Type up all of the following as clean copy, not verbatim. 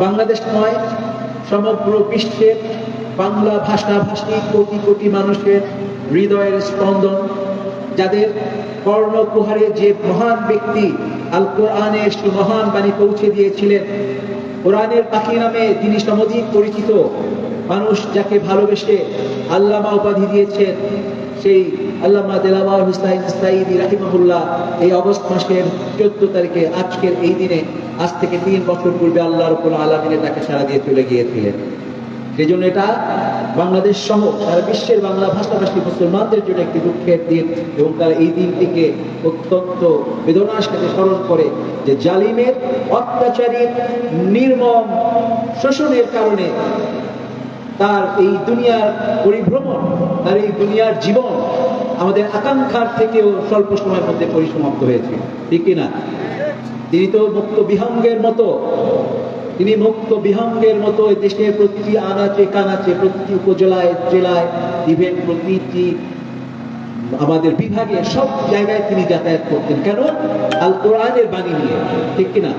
বাংলাদেশ নয়, সমগ্র বিশ্বের বাংলা ভাষাভাষী কোটি কোটি মানুষের হৃদয়ের স্পন্দন, যাদের কর্ণকুহারে যে মহান ব্যক্তি আল কোরআনের সুমহান বাণী পৌঁছে দিয়েছিলেন, কোরআনের পাখি নামে যিনি সমধিক পরিচিত, মানুষ যাকে ভালোবেসে আল্লামা উপাধি দিয়েছেন, সেই আল্লামা দেলাওয়ার হুসাইন সাঈদী রাহিমাহুল্লাহ এই অগস্ট মাসের 14 তারিখে আজকের এই দিনে আজ থেকে 3 বছর পূর্বে আল্লাহ রাব্বুল আলামিন তাকে সারা দিয়ে চলে গিয়েছিলেন। সেই জন্য এটা বাংলাদেশ সহ সারা বিশ্বের বাংলা ভাষাভাষী মুসলমানদের জন্য একটি দুঃখের দিন, এবং তারা এই দিনটিকে অত্যন্ত বেদনার সাথে স্মরণ করে যে জালিমের অত্যাচারী নির্মম শোষণের কারণে তার এই দুনিয়ার পরিভ্রমণ, তার এই দুনিয়ার জীবন আমাদের আকাঙ্ক্ষার থেকেও স্বল্প সময়ের মধ্যে পরিসমাপ্ত হয়েছে, ঠিক কিনা? তিনি তো মুক্ত বিহঙ্গের মতো দেশের প্রতিটি আনাচে কানাচে, প্রতিটি উপজেলায় জেলায়, ইভেন প্রতিটি আমাদের বিভাগে সব জায়গায় তিনি যাতায়াত করতেন। কেন? আল কোরআনের বাণী নিয়ে, ঠিক কিনা?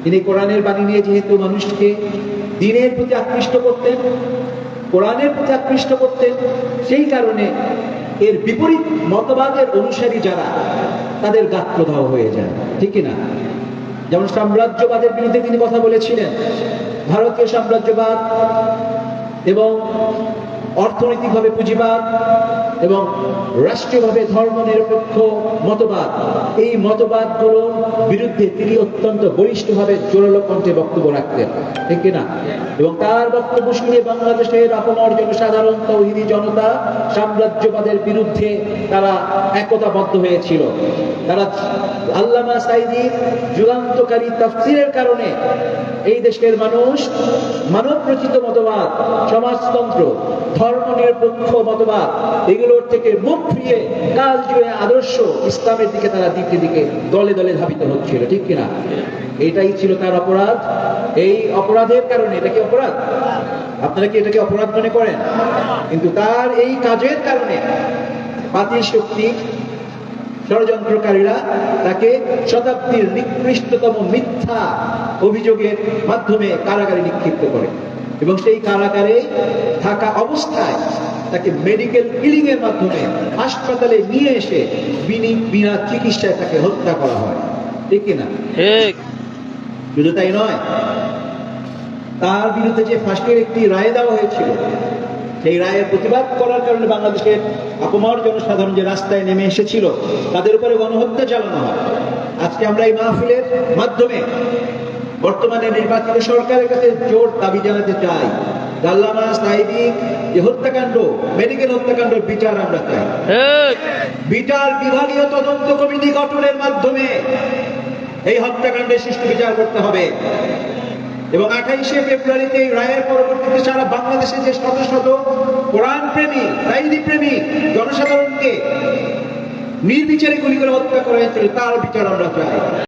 তিনি কোরআনের বাণী নিয়ে যেহেতু মানুষকে দ্বীনের প্রতি আকৃষ্ট করতেন, কোরআনের প্রতি আকৃষ্ট করতেন, সেই কারণে এর বিপরীত মতবাদের অনুসারী যারা, তাদের গাত্রদাহ হয়ে যায়, ঠিক কিনা? যেমন সাম্রাজ্যবাদের বিরুদ্ধে তিনি কথা বলেছিলেন। ভারতীয় সাম্রাজ্যবাদ এবং অর্থনৈতিকভাবে পুঁজিবাদ এবং রাষ্ট্রীয়ভাবে ধর্ম নিরপেক্ষ মতবাদ, এই মতবাদগুলোর বিরুদ্ধে তিনি অত্যন্ত বলিষ্ঠভাবে জোরালো কণ্ঠে বক্তব্য রাখতেন, ঠিক কিনা? এবং তার বক্তব্য শুনে বাংলাদেশের আপামর জনসাধারণ, তৌহিদি জনতা সাম্রাজ্যবাদের বিরুদ্ধে তারা একতাবদ্ধ হয়েছিল। তারা আল্লামা সাঈদীর যুগান্তকারী তাফসীরের কারণে এই দেশের মানুষ মানব রচিত মতবাদ, সমাজতন্ত্র, ধর্ম নিরপেক্ষ মতবাদ, এগুলোর থেকে মুখ ফিরিয়ে কাল জুড়ে আদর্শ ইসলামের দিকে তারা দিকে দিকে দলে দলে ধাবিত হচ্ছিল, ঠিক কিনা? এটাই ছিল তার অপরাধ। এই অপরাধের কারণে, এটা কি অপরাধ? আপনারা কি এটাকে অপরাধ মনে করেন? কিন্তু তার এই কাজের কারণে বাতিল শক্তি, ষড়যন্ত্রকারীরা তাকে শতাব্দীর নিকৃষ্টতম মিথ্যা অভিযোগের মাধ্যমে কারাগারে নিক্ষিপ্ত করে, এবং সেই কারাগারে থাকা অবস্থায় তাকে মেডিকেল কিলিং এর মাধ্যমে হাসপাতালে নিয়ে এসে বিনা চিকিৎসায় তাকে হত্যা করা হয়, ঠিক কিনা? শুধু তাই নয়, তার বিরুদ্ধে যে ফাঁসির একটি রায় দেওয়া হয়েছিল, সেই রায়ের প্রতিবাদ করার কারণে বাংলাদেশের আপামর জনসাধারণ যে রাস্তায় নেমে এসেছিল, তাদের উপরে গণহত্যা চালানো হয়। আজকে আমরা এই মাহফিলের মাধ্যমে বর্তমানে নির্বাচিত সরকারের কাছে জোর দাবি জানাতে চাই, আল্লামা সাঈদী যে হত্যাকাণ্ড, মেডিকেল হত্যাকাণ্ডের বিচার আমরা চাই। বিচার বিভাগীয় তদন্ত কমিটি গঠনের মাধ্যমে এই হত্যাকাণ্ডের সুষ্ঠু বিচার করতে হবে। এবং 28শে ফেব্রুয়ারিতে এই রায়ের পরবর্তীতে সারা বাংলাদেশে যে শত শত কোরআন প্রেমী, সাঈদী প্রেমী জনসাধারণকে নির্বিচারে গুলি করে হত্যা করা হয়েছিল, তার বিচার আমরা চাই।